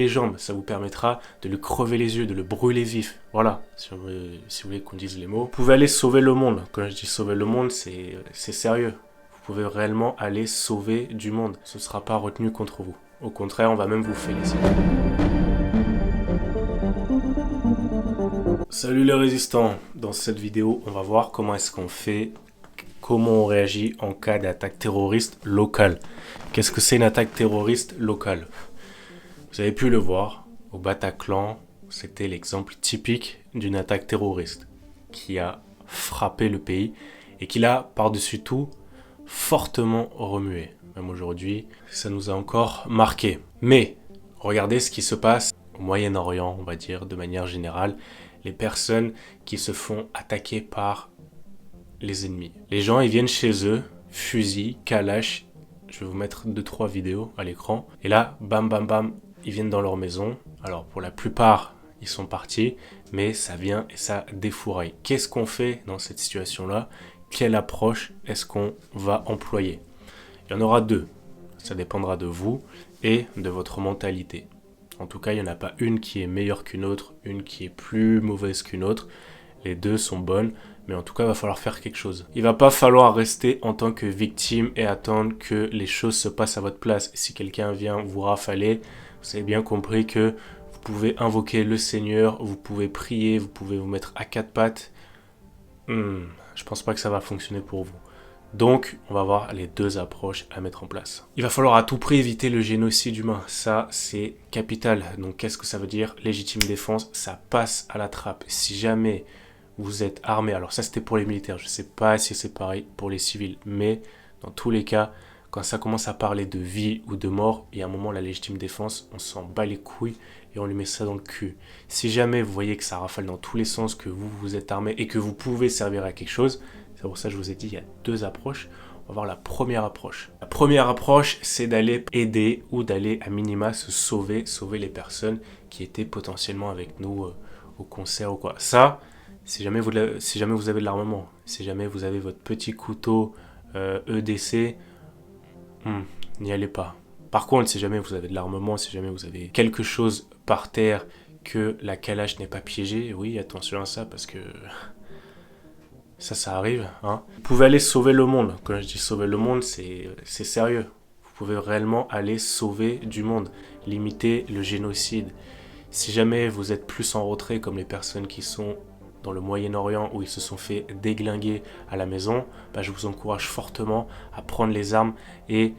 les jambes, ça vous permettra de lui crever les yeux, de le brûler vif. Voilà, si vous voulez qu'on dise les mots. Vous pouvez aller sauver le monde. Quand je dis sauver le monde, c'est sérieux. Vous pouvez réellement aller sauver du monde. Ce ne sera pas retenu contre vous. Au contraire, on va même vous féliciter. Salut les résistants. Dans cette vidéo, on va voir comment est-ce qu'on fait, comment on réagit en cas d'attaque terroriste locale. Qu'est-ce que c'est une attaque terroriste locale? Vous avez pu le voir, au Bataclan, c'était l'exemple typique d'une attaque terroriste qui a frappé le pays et qui l'a, par-dessus tout, fortement remué. Même aujourd'hui, ça nous a encore marqué. Mais, regardez ce qui se passe au Moyen-Orient, on va dire, de manière générale, les personnes qui se font attaquer par les ennemis. Les gens, ils viennent chez eux, fusil, kalash, je vais vous mettre 2-3 vidéos à l'écran, et là, bam bam bam, ils viennent dans leur maison. Alors pour la plupart, ils sont partis, mais ça vient et ça défouraille. Qu'est-ce qu'on fait dans cette situation-là? Quelle approche est-ce qu'on va employer? Il y en aura deux. Ça dépendra de vous et de votre mentalité. En tout cas, il n'y en a pas une qui est meilleure qu'une autre, une qui est plus mauvaise qu'une autre. Les deux sont bonnes, mais en tout cas, il va falloir faire quelque chose. Il ne va pas falloir rester en tant que victime et attendre que les choses se passent à votre place. Si quelqu'un vient vous rafaler, vous avez bien compris que vous pouvez invoquer le Seigneur, vous pouvez prier, vous pouvez vous mettre à quatre pattes. Je pense pas que ça va fonctionner pour vous. Donc, on va voir les deux approches à mettre en place. Il va falloir à tout prix éviter le génocide humain. Ça, c'est capital. Donc, qu'est-ce que ça veut dire? Légitime défense, ça passe à la trappe. Si jamais vous êtes armé, alors ça c'était pour les militaires, je ne sais pas si c'est pareil pour les civils, mais dans tous les cas, quand ça commence à parler de vie ou de mort, il y a un moment, la légitime défense, on s'en bat les couilles et on lui met ça dans le cul. Si jamais vous voyez que ça rafale dans tous les sens, que vous êtes armé et que vous pouvez servir à quelque chose, c'est pour ça que je vous ai dit, il y a deux approches. On va voir la première approche. La première approche, c'est d'aller aider ou d'aller à minima se sauver les personnes qui étaient potentiellement avec nous au concert ou quoi. Ça, si jamais vous avez de l'armement, si jamais vous avez votre petit couteau EDC, n'y allez pas. Par contre, si jamais vous avez de l'armement, si jamais vous avez quelque chose par terre que la calache n'est pas piégée, oui, attention à ça parce que ça arrive. Hein. Vous pouvez aller sauver le monde. Quand je dis sauver le monde, c'est sérieux. Vous pouvez réellement aller sauver du monde, limiter le génocide. Si jamais vous êtes plus en retrait comme les personnes qui sont dans le Moyen-Orient où ils se sont fait déglinguer à la maison, je vous encourage fortement à prendre les armes et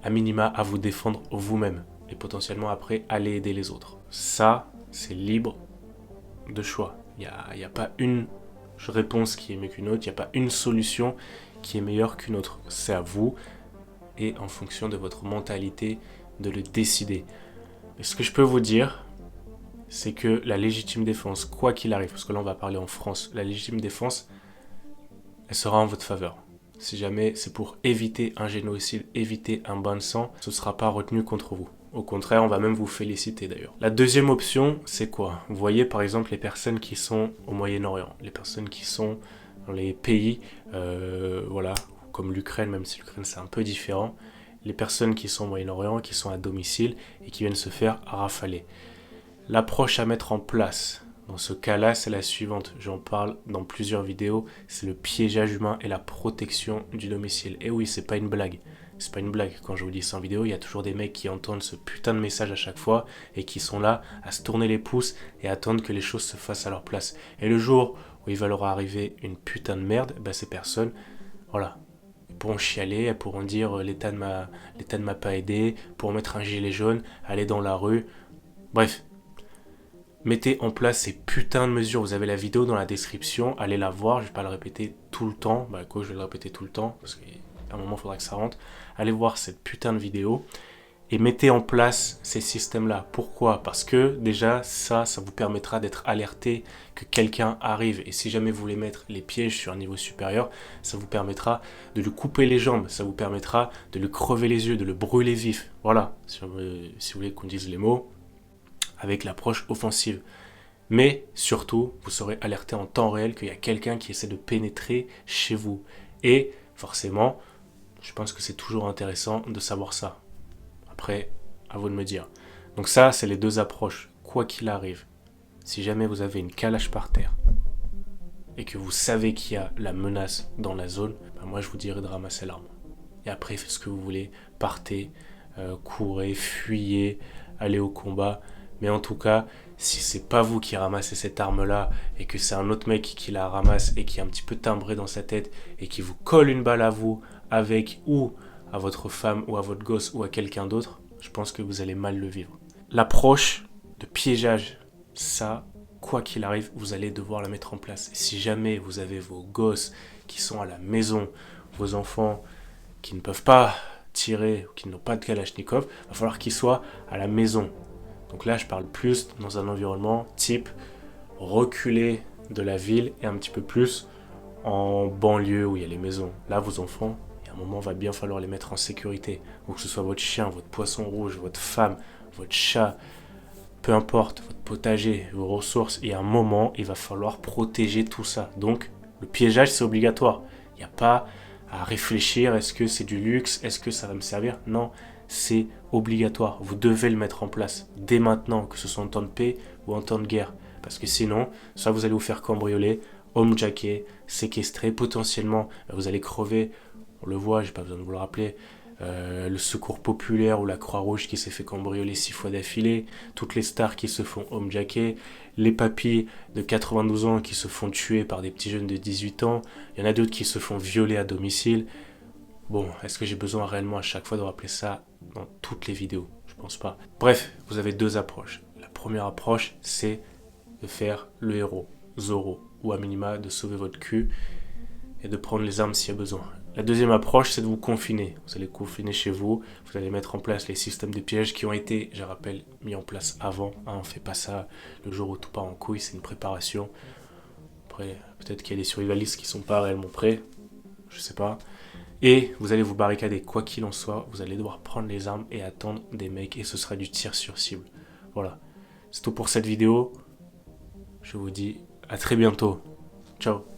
à minima à vous défendre vous-même et potentiellement après aller aider les autres. Ça, c'est libre de choix. Il n'y a pas une réponse qui est mieux qu'une autre, il n'y a pas une solution qui est meilleure qu'une autre. C'est à vous et en fonction de votre mentalité de le décider. Et ce que je peux vous dire, c'est que la légitime défense, quoi qu'il arrive, parce que là on va parler en France, la légitime défense, elle sera en votre faveur. Si jamais c'est pour éviter un génocide, éviter un bain de sang, ce ne sera pas retenu contre vous. Au contraire, on va même vous féliciter d'ailleurs. La deuxième option, c'est quoi? Vous voyez par exemple les personnes qui sont au Moyen-Orient, les personnes qui sont dans les pays, comme l'Ukraine, même si l'Ukraine c'est un peu différent, les personnes qui sont au Moyen-Orient, qui sont à domicile et qui viennent se faire rafaler. L'approche à mettre en place dans ce cas-là, c'est la suivante. J'en parle dans plusieurs vidéos. C'est le piégeage humain et la protection du domicile. Et oui, c'est pas une blague. C'est pas une blague. Quand je vous dis ça en vidéo, il y a toujours des mecs qui entendent ce putain de message à chaque fois et qui sont là à se tourner les pouces et attendre que les choses se fassent à leur place. Et le jour où il va leur arriver une putain de merde, ces personnes, voilà, ils pourront chialer, elles pourront dire l'État ne m'a pas aidé, pour mettre un gilet jaune, aller dans la rue. Bref. Mettez en place ces putains de mesures. Vous avez la vidéo dans la description. Allez la voir. Je ne vais pas le répéter tout le temps. Je vais le répéter tout le temps. Parce qu'à un moment, il faudra que ça rentre. Allez voir cette putain de vidéo. Et mettez en place ces systèmes-là. Pourquoi? Parce que déjà, ça vous permettra d'être alerté que quelqu'un arrive. Et si jamais vous voulez mettre les pièges sur un niveau supérieur, ça vous permettra de lui couper les jambes. Ça vous permettra de lui crever les yeux, de le brûler vif. Voilà. Si vous voulez qu'on dise les mots. Avec l'approche offensive. Mais surtout, vous serez alerté en temps réel qu'il y a quelqu'un qui essaie de pénétrer chez vous. Et forcément, je pense que c'est toujours intéressant de savoir ça. Après, à vous de me dire. Donc ça, c'est les deux approches. Quoi qu'il arrive, si jamais vous avez une calage par terre et que vous savez qu'il y a la menace dans la zone, moi je vous dirais de ramasser l'arme. Et après, faites ce que vous voulez, partez, courez, fuyez, allez au combat. Mais en tout cas, si c'est pas vous qui ramassez cette arme-là et que c'est un autre mec qui la ramasse et qui est un petit peu timbré dans sa tête et qui vous colle une balle à vous avec ou à votre femme ou à votre gosse ou à quelqu'un d'autre, je pense que vous allez mal le vivre. L'approche de piégeage, ça, quoi qu'il arrive, vous allez devoir la mettre en place. Si jamais vous avez vos gosses qui sont à la maison, vos enfants qui ne peuvent pas tirer ou qui n'ont pas de Kalachnikov, il va falloir qu'ils soient à la maison. Donc là, je parle plus dans un environnement type reculé de la ville et un petit peu plus en banlieue où il y a les maisons. Là, vos enfants, il y a un moment, il va bien falloir les mettre en sécurité. Ou que ce soit votre chien, votre poisson rouge, votre femme, votre chat, peu importe, votre potager, vos ressources, il y a un moment, il va falloir protéger tout ça. Donc, le piégeage, c'est obligatoire. Il n'y a pas à réfléchir, est-ce que c'est du luxe, est-ce que ça va me servir? Non, c'est obligatoire. Vous devez le mettre en place dès maintenant, que ce soit en temps de paix ou en temps de guerre. Parce que sinon, soit vous allez vous faire cambrioler, homejacker, séquestrer, potentiellement, vous allez crever. On le voit, j'ai pas besoin de vous le rappeler. Le Secours Populaire ou la Croix-Rouge qui s'est fait cambrioler 6 fois d'affilée, toutes les stars qui se font homejacker, les papis de 92 ans qui se font tuer par des petits jeunes de 18 ans, il y en a d'autres qui se font violer à domicile. Bon, est-ce que j'ai besoin réellement à chaque fois de rappeler ça dans toutes les vidéos? Je pense pas. Bref, vous avez deux approches. La première approche, c'est de faire le héros, Zoro, ou à minima de sauver votre cul et de prendre les armes s'il y a besoin. La deuxième approche, c'est de vous confiner. Vous allez confiner chez vous, vous allez mettre en place les systèmes de pièges qui ont été, je rappelle, mis en place avant. On ne fait pas ça le jour où tout part en couille, c'est une préparation. Après, peut-être qu'il y a des survivalistes qui ne sont pas réellement prêts, je sais pas. Et vous allez vous barricader, quoi qu'il en soit, vous allez devoir prendre les armes et attendre des mecs, et ce sera du tir sur cible. Voilà, c'est tout pour cette vidéo. Je vous dis à très bientôt. Ciao.